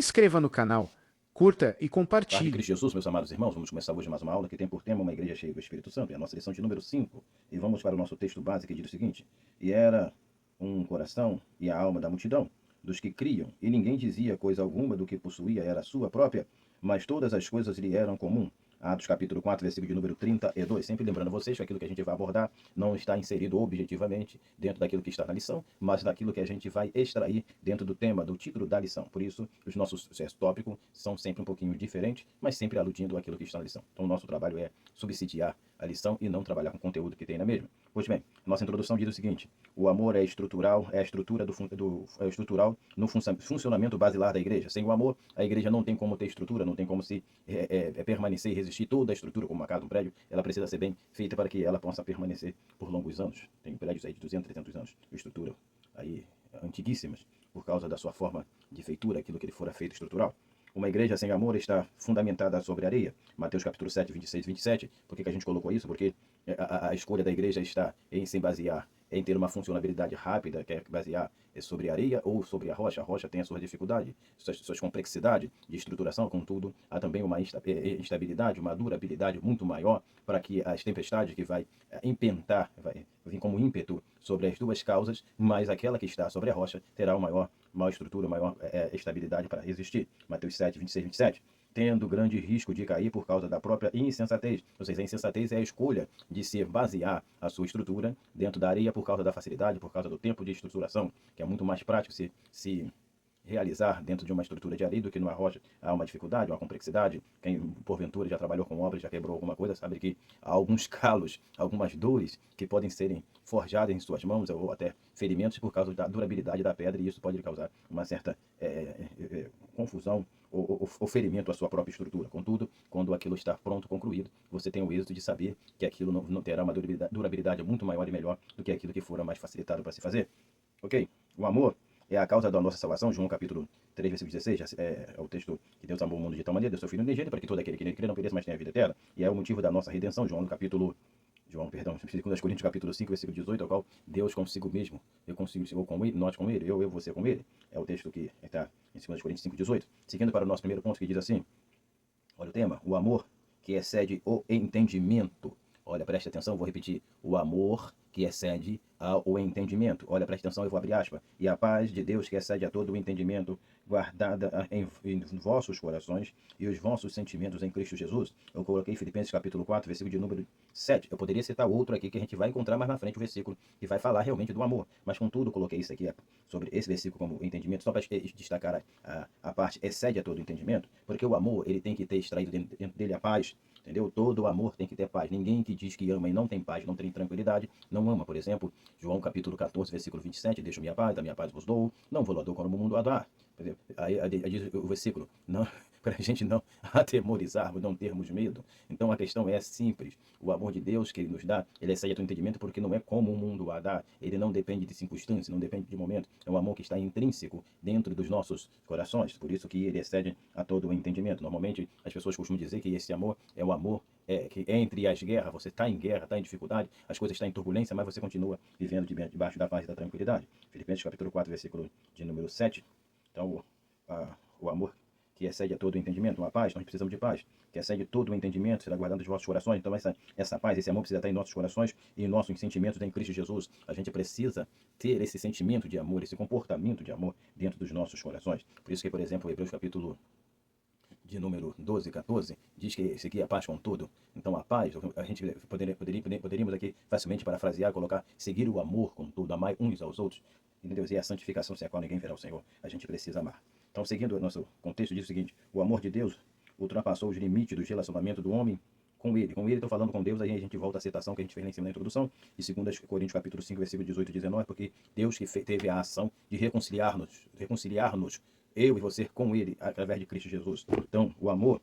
inscreva no canal, curta e Paz de compartilhe. Cristo Jesus, meus amados irmãos, vamos começar hoje mais uma aula que tem por tema uma igreja cheia do Espírito Santo. É a nossa lição de número 5. E vamos para o nosso texto base que diz o seguinte: E era um coração e a alma da multidão, dos que criam, e ninguém dizia coisa alguma do que possuía era sua própria, mas todas as coisas lhe eram comum. Atos capítulo 4, versículo de número 32. Sempre lembrando a vocês que aquilo que a gente vai abordar não está inserido objetivamente dentro daquilo que está na lição, mas daquilo que a gente vai extrair dentro do tema, do título da lição. Por isso, os nossos tópicos são sempre um pouquinho diferentes, mas sempre aludindo àquilo que está na lição. Então, o nosso trabalho é subsidiar a lição e não trabalhar com o conteúdo que tem na mesma. Pois bem, nossa introdução diz o seguinte: o amor é estrutural, é a estrutura é estrutural no funcionamento basilar da igreja. Sem o amor, a igreja não tem como ter estrutura, não tem como se permanecer e resistir. Toda a estrutura, como uma casa, um prédio, ela precisa ser bem feita para que ela possa permanecer por longos anos. Tem prédios aí de 200, 300 anos, estrutura aí antiguíssimas, por causa da sua forma de feitura, aquilo que ele fora feito estrutural. Uma igreja sem amor está fundamentada sobre areia. Mateus capítulo 7, 26 e 27. Por que a gente colocou isso? Porque a escolha da igreja está em se basear em ter uma funcionalidade rápida, que é basear sobre areia ou sobre a rocha. A rocha tem a sua dificuldade, suas complexidades de estruturação, contudo, há também uma instabilidade, uma durabilidade muito maior para que as tempestades que vai impentar, vai vir como ímpeto sobre as duas causas, mas aquela que está sobre a rocha terá maior estrutura, maior estabilidade para resistir. Mateus 7, 26 e 27. Tendo grande risco de cair por causa da própria insensatez. Ou seja, a insensatez é a escolha de se basear a sua estrutura dentro da areia por causa da facilidade, por causa do tempo de estruturação, que é muito mais prático se realizar dentro de uma estrutura de areia do que numa rocha. Há uma dificuldade, uma complexidade. Quem porventura já trabalhou com obras, já quebrou alguma coisa, sabe que há alguns calos, algumas dores que podem serem forjadas em suas mãos ou até ferimentos por causa da durabilidade da pedra, e isso pode causar uma certa confusão ou ferimento à sua própria estrutura. Contudo, quando aquilo está pronto, concluído, você tem o êxito de saber que aquilo não terá uma durabilidade muito maior e melhor do que aquilo que fora mais facilitado para se fazer. Ok? O amor é a causa da nossa salvação. João capítulo 3, versículo 16, é o texto que Deus amou o mundo de tal maneira, deu seu Filho unigênito, para que todo aquele que nele crê não pereça, mas tenha a vida eterna. E é o motivo da nossa redenção. João, perdão, 2 Coríntios capítulo 5, versículo 18, ao qual Deus consigo mesmo, eu consigo com ele, nós com ele, eu você com ele. É o texto que está em 2 Coríntios 5, 18. Seguindo para o nosso primeiro ponto, que diz assim, olha o tema: o amor que excede o entendimento. Olha, preste atenção, vou repetir. O amor que excede ao entendimento. Olha, preste atenção, eu vou abrir aspas. E a paz de Deus que excede a todo o entendimento, guardada em vossos corações e os vossos sentimentos em Cristo Jesus. Eu coloquei Filipenses capítulo 4, versículo de número 7. Eu poderia citar outro aqui que a gente vai encontrar mais na frente, o versículo que vai falar realmente do amor. Mas contudo, coloquei isso aqui sobre esse versículo como entendimento, só para destacar a parte excede a todo o entendimento, porque o amor, ele tem que ter extraído dentro dele a paz. Entendeu? Todo amor tem que ter paz. Ninguém que diz que ama e não tem paz, não tem tranquilidade, não ama. Por exemplo, João capítulo 14, versículo 27, deixo minha paz, da minha paz vos dou, não vou lá dou como o mundo a dar. Aí diz o versículo, não, para a gente não atemorizarmos, não termos medo. Então a questão é simples. O amor de Deus que ele nos dá, ele excede o entendimento porque não é como o mundo a dá. Ele não depende de circunstâncias, não depende de momento. É um amor que está intrínseco dentro dos nossos corações. Por isso que ele excede a todo o entendimento. Normalmente as pessoas costumam dizer que esse amor é o amor que entre as guerras. Você está em guerra, está em dificuldade, as coisas estão em turbulência, mas você continua vivendo debaixo da paz e da tranquilidade. Filipenses capítulo 4, versículo de número 7. Então, o amor que excede a todo o entendimento, uma paz, nós precisamos de paz, que excede todo o entendimento, será guardado dos vossos corações. Então essa paz, esse amor precisa estar em nossos corações e em nossos sentimentos em Cristo Jesus. A gente precisa ter esse sentimento de amor, esse comportamento de amor dentro dos nossos corações. Por isso que, por exemplo, Hebreus capítulo de número 12 e 14, diz que seguir a paz com tudo. Então a paz, a gente poderíamos aqui facilmente parafrasear, colocar, seguir o amor com tudo, amar uns aos outros, entendeu? E a santificação sem a qual ninguém verá o Senhor, a gente precisa amar. Então, seguindo o nosso contexto, diz o seguinte: o amor de Deus ultrapassou os limites do relacionamento do homem com ele. Com ele, estou falando com Deus, aí a gente volta à citação que a gente fez lá em cima na introdução, e 2 Coríntios capítulo 5, versículo 18 e 19, porque Deus que teve a ação de reconciliar-nos, eu e você, com ele, através de Cristo Jesus. Então, o amor,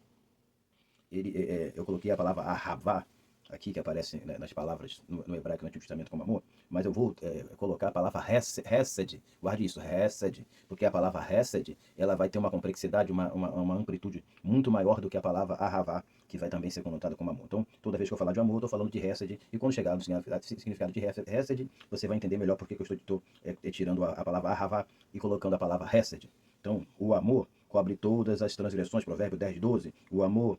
eu coloquei a palavra ahavá, aqui que aparece, né, nas palavras no hebraico no Antigo Testamento como amor, mas eu vou colocar a palavra hesed, guarde isso, hesed, porque a palavra hesed, ela vai ter uma complexidade, uma amplitude muito maior do que a palavra ahavá, que vai também ser conotada como amor. Então, toda vez que eu falar de amor, eu estou falando de hesed, e quando chegar no significado de hesed, você vai entender melhor porque que eu estou tirando a palavra ahavá e colocando a palavra hesed. Então, o amor cobre todas as transgressões, Provérbio 10:12. O amor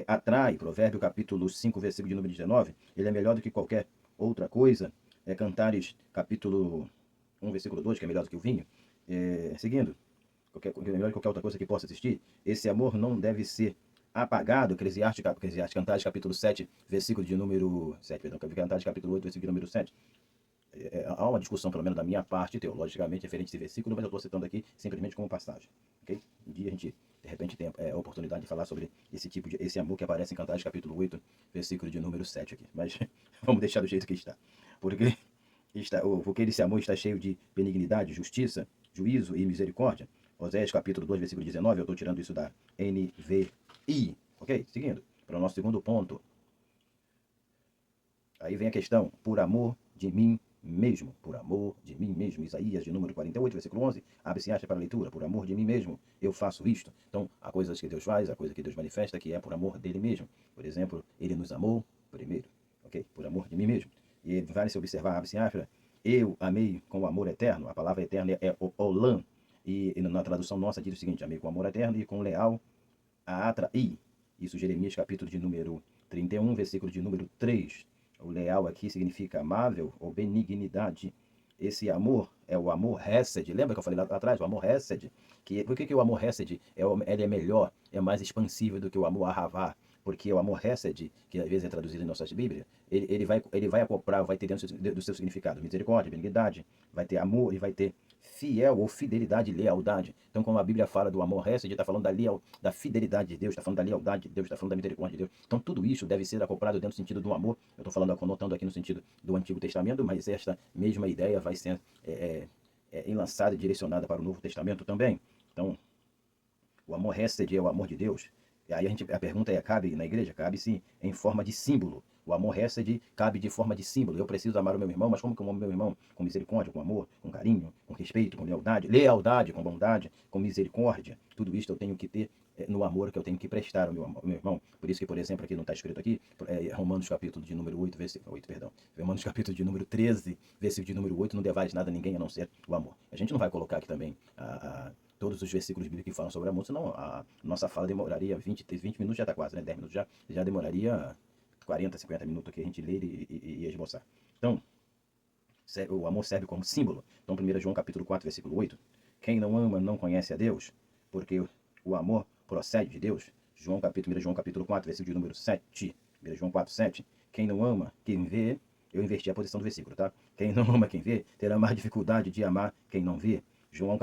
atrai, Provérbio capítulo 5, versículo de número 19. Ele é melhor do que qualquer outra coisa. Cantares capítulo 1, versículo 2, que é melhor do que o vinho. Seguindo, melhor que qualquer outra coisa que possa existir, esse amor não deve ser apagado. Eclesiastes, Cantares capítulo 7, versículo de número 7, perdão, Cantares capítulo 8, versículo de número 7. Há uma discussão, pelo menos da minha parte, teologicamente, referente a esse versículo, mas eu estou citando aqui simplesmente como passagem. Okay? Um dia a gente, de repente, tem a oportunidade de falar sobre esse amor que aparece em Cantares capítulo 8, versículo de número 7 aqui. Mas vamos deixar do jeito que está. Porque esse amor está cheio de benignidade, justiça, juízo e misericórdia. Oséias capítulo 2, versículo 19, eu estou tirando isso da NVI. Ok? Seguindo, para o nosso segundo ponto. Aí vem a questão, por amor de mim mesmo, por amor de mim mesmo. Isaías de número 48, versículo 11, abre-se acha para a leitura, por amor de mim mesmo eu faço isto. Então, há coisas que Deus faz, há coisa que Deus manifesta, que é por amor dele mesmo. Por exemplo, ele nos amou primeiro, ok? Por amor de mim mesmo. E vale se observar, abre-se acha, eu amei com o amor eterno, a palavra eterna é olam, e na tradução nossa diz o seguinte, amei com amor eterno e com leal a atrair. Isso Jeremias capítulo de número 31, versículo de número 3. O leal aqui significa amável ou benignidade. Esse amor é o amor Hesed. Lembra que eu falei lá atrás? O amor Hesed. Por que o amor Hesed ele é melhor, é mais expansível do que o amor Ahavá? Porque o amor Hesed, que às vezes é traduzido em nossas Bíblias, ele vai acoplar, vai ter dentro do seu significado misericórdia, benignidade, vai ter amor e vai ter fiel ou fidelidade e lealdade. Então, quando a Bíblia fala do amor Hesed, está falando da fidelidade de Deus, está falando da lealdade de Deus, está falando da misericórdia de Deus. Então, tudo isso deve ser acoplado dentro do sentido do amor. Eu estou falando, anotando aqui no sentido do Antigo Testamento, mas esta mesma ideia vai ser enlaçada e direcionada para o Novo Testamento também. Então, o amor Hesed é o amor de Deus. E aí a pergunta é, cabe na igreja? Cabe sim, em forma de símbolo. O amor Hesed cabe de forma de símbolo. Eu preciso amar o meu irmão, mas como que eu amo meu irmão? Com misericórdia, com amor, com carinho, com respeito, com lealdade, com bondade, com misericórdia. Tudo isso eu tenho que ter no amor que eu tenho que prestar ao meu irmão. Por isso que, por exemplo, aqui não está escrito aqui, Romanos capítulo de número 8, Romanos capítulo de número 13, versículo de número 8, não devais nada a ninguém a não ser o amor. A gente não vai colocar aqui também todos os versículos bíblicos que falam sobre amor, senão a nossa fala demoraria 20 minutos, já está quase, né? 10 minutos já demoraria 40, 50 minutos aqui a gente ler e esboçar. Então, o amor serve como símbolo. Então, 1 João capítulo 4, versículo 8, quem não ama não conhece a Deus, porque o amor procede de Deus. 1 João capítulo 4, versículo de número 7, 1 João 4, 7, quem não ama, quem vê, eu inverti a posição do versículo, tá? Quem não ama quem vê, terá mais dificuldade de amar quem não vê. 1 João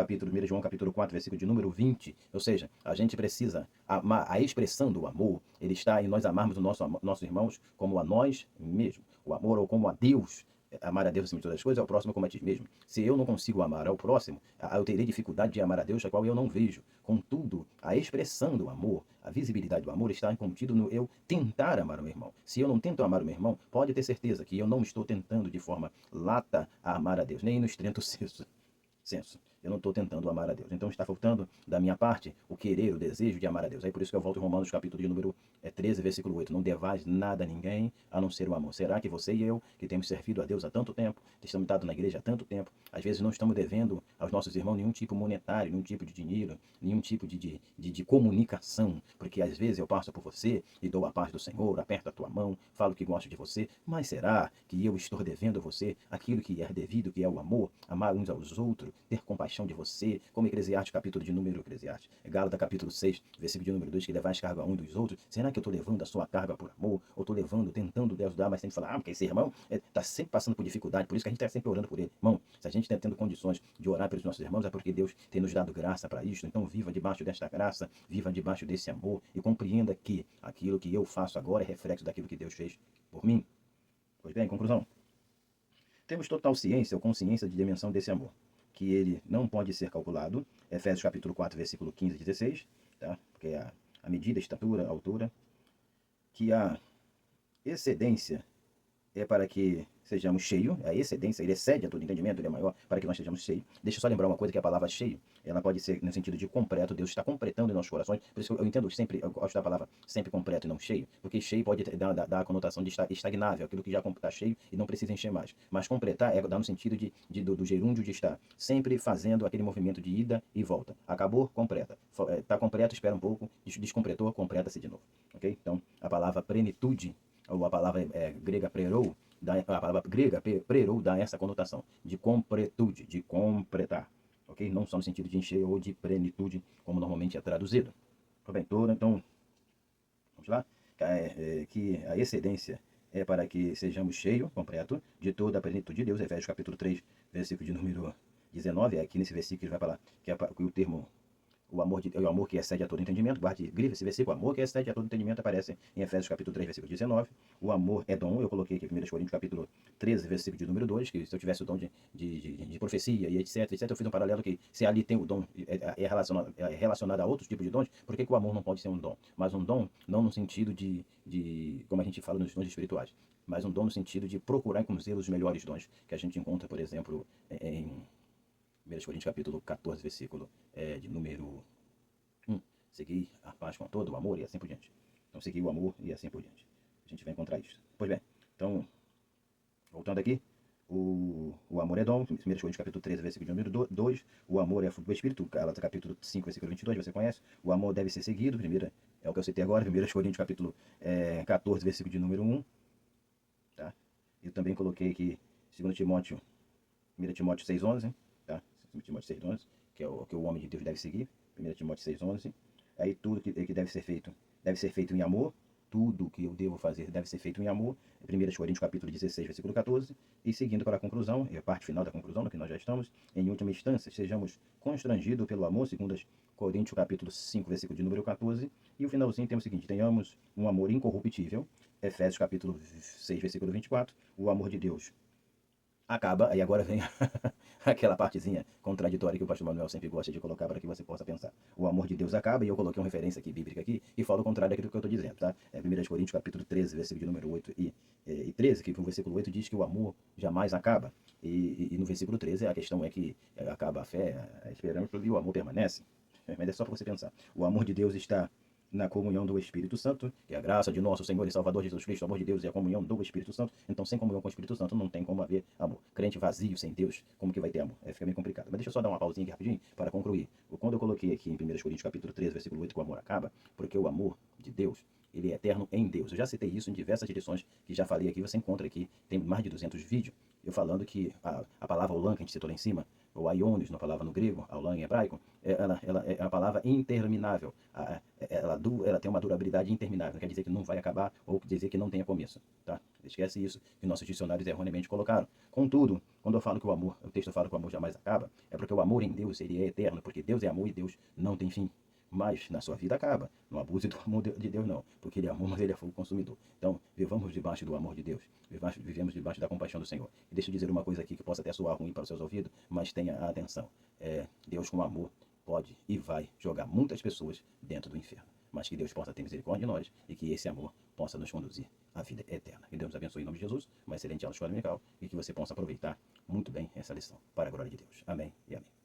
capítulo 4, versículo de número 20, ou seja, a gente precisa amar, a expressão do amor, ele está em nós amarmos os nossos irmãos como a nós mesmos, o amor ou como a Deus, amar a Deus acima de todas as coisas, ao próximo como a ti mesmo. Se eu não consigo amar ao próximo, eu terei dificuldade de amar a Deus, a qual eu não vejo. Contudo, a expressão do amor, a visibilidade do amor está contido no eu tentar amar o meu irmão. Se eu não tento amar o meu irmão, pode ter certeza que eu não estou tentando de forma lata a amar a Deus, nem no estrento senso. Eu não estou tentando amar a Deus. Então está faltando da minha parte o querer, o desejo de amar a Deus. Aí por isso que eu volto em Romanos capítulo de número 13, versículo 8. Não devais nada a ninguém a não ser o amor. Será que você e eu, que temos servido a Deus há tanto tempo, estamos estado na igreja há tanto tempo, às vezes não estamos devendo aos nossos irmãos nenhum tipo monetário, nenhum tipo de dinheiro, nenhum tipo de comunicação, porque às vezes eu passo por você e dou a paz do Senhor, aperto a tua mão, falo que gosto de você, mas será que eu estou devendo a você aquilo que é devido, que é o amor, amar uns aos outros, ter compaixão de você, como Eclesiastes capítulo de número Gálatas capítulo 6, versículo de número 2, que levais carga um dos outros? Será que eu estou levando a sua carga por amor? Ou estou levando, tentando ajudar, mas sempre falar, porque esse irmão está sempre passando por dificuldade, por isso que a gente está sempre orando por ele. Irmão, se a gente está tendo condições de orar pelos nossos irmãos, é porque Deus tem nos dado graça para isso. Então viva debaixo desta graça, viva debaixo desse amor e compreenda que aquilo que eu faço agora é reflexo daquilo que Deus fez por mim. Pois bem, conclusão. Temos total ciência ou consciência de dimensão desse amor, que ele não pode ser calculado. Efésios capítulo 4, versículo 15 e 16, tá? Porque é a medida, a estatura, a altura, que a excedência é para que sejamos cheios, a excedência, ele excede a todo entendimento, ele é maior, para que nós sejamos cheios. Deixa eu só lembrar uma coisa, que a palavra cheio, ela pode ser no sentido de completo, Deus está completando em nossos corações, por isso que eu entendo sempre, eu gosto da palavra sempre completo e não cheio, porque cheio pode dar a conotação de estar estagnável, aquilo que já está cheio e não precisa encher mais. Mas completar é dar no sentido do gerúndio de estar sempre fazendo aquele movimento de ida e volta. Acabou, completa. Está completo, espera um pouco, descompletou, completa-se de novo. Ok? Então, a palavra plenitude, ou a palavra grega prerou, a palavra grega prerou dá essa conotação de completude, de completar, ok? Não só no sentido de encher ou de plenitude, como normalmente é traduzido. Bem, então, vamos lá? Que a excedência é para que sejamos cheios, completo, de toda a plenitude de Deus. Efésios capítulo 3, versículo de número 19, aqui nesse versículo ele vai falar que o termo o amor que excede a todo entendimento, guarde, grife esse versículo, o amor que excede a todo entendimento aparece em Efésios capítulo 3, versículo 19. O amor é dom, eu coloquei aqui em 1 Coríntios capítulo 13, versículo de número 2, que se eu tivesse o dom de profecia e etc, eu fiz um paralelo que se ali tem o dom relacionado a outros tipos de dons, por que o amor não pode ser um dom? Mas um dom não no sentido como a gente fala nos dons espirituais, mas um dom no sentido de procurar com zelo os melhores dons que a gente encontra, por exemplo, em 1 Coríntios capítulo 14, versículo de número 1. Seguir a paz com todo o amor e assim por diante. Então, seguir o amor e assim por diante. A gente vai encontrar isso. Pois bem, então, voltando aqui, o amor é dom, 1 Coríntios capítulo 13, versículo de número 2. O amor é fruto do Espírito, Gálatas capítulo 5, versículo 22, você conhece. O amor deve ser seguido, primeira, é o que eu citei agora, 1 Coríntios capítulo 14, versículo de número 1. Tá? Eu também coloquei aqui 2 Timóteo, 1 Timóteo 6,11, tá? 2 Timóteo 6,11, que é o que o homem de Deus deve seguir. 1 Timóteo 6,11. Aí tudo que deve ser feito em amor. Tudo que eu devo fazer deve ser feito em amor. 1 Coríntios capítulo 16, versículo 14. E seguindo para a conclusão, a parte final da conclusão, no que nós já estamos, em última instância, sejamos constrangidos pelo amor, segundo Coríntios capítulo 5, versículo de número 14. E o finalzinho tem o seguinte: tenhamos um amor incorruptível. Efésios capítulo 6, versículo 24. O amor de Deus acaba, aí agora vem aquela partezinha contraditória que o pastor Manuel sempre gosta de colocar para que você possa pensar. O amor de Deus acaba, e eu coloquei uma referência aqui bíblica aqui, e fala o contrário daquilo que eu estou dizendo, tá? 1 Coríntios capítulo 13, versículo de número 8 e 13, que o versículo 8 diz que o amor jamais acaba. E no versículo 13 a questão é que acaba a fé, a esperança e o amor permanece. Mas é só para você pensar. O amor de Deus está na comunhão do Espírito Santo, que é a graça de nosso Senhor e Salvador Jesus Cristo, o amor de Deus e a comunhão do Espírito Santo. Então, sem comunhão com o Espírito Santo, não tem como haver amor. Crente vazio, sem Deus, como que vai ter amor? Fica bem complicado. Mas deixa eu só dar uma pausinha aqui rapidinho para concluir. Quando eu coloquei aqui em 1 Coríntios capítulo 13, versículo 8, que o amor acaba, porque o amor de Deus, ele é eterno em Deus. Eu já citei isso em diversas edições que já falei aqui, você encontra aqui, tem mais de 200 vídeos, eu falando que a palavra olam, que a gente citou lá em cima, ou aionios, na palavra no grego, aulan em hebraico, ela é uma palavra interminável. Ela tem uma durabilidade interminável. Não quer dizer que não vai acabar ou dizer que não tenha começo. Tá? Esquece isso que nossos dicionários erroneamente colocaram. Contudo, quando eu falo que o texto fala que o amor jamais acaba, é porque o amor em Deus ele é eterno, porque Deus é amor e Deus não tem fim. Mas na sua vida acaba. Não abuse do amor de Deus, não. Porque ele é amor, mas ele é fogo consumidor. Então, vivamos debaixo do amor de Deus. Vivemos debaixo da compaixão do Senhor. E deixa eu dizer uma coisa aqui que possa até soar ruim para os seus ouvidos, mas tenha atenção. Deus com amor pode e vai jogar muitas pessoas dentro do inferno. Mas que Deus possa ter misericórdia de nós e que esse amor possa nos conduzir à vida eterna. Que Deus nos abençoe em nome de Jesus. Uma excelente aula de escola dominical e que você possa aproveitar muito bem essa lição. Para a glória de Deus. Amém e amém.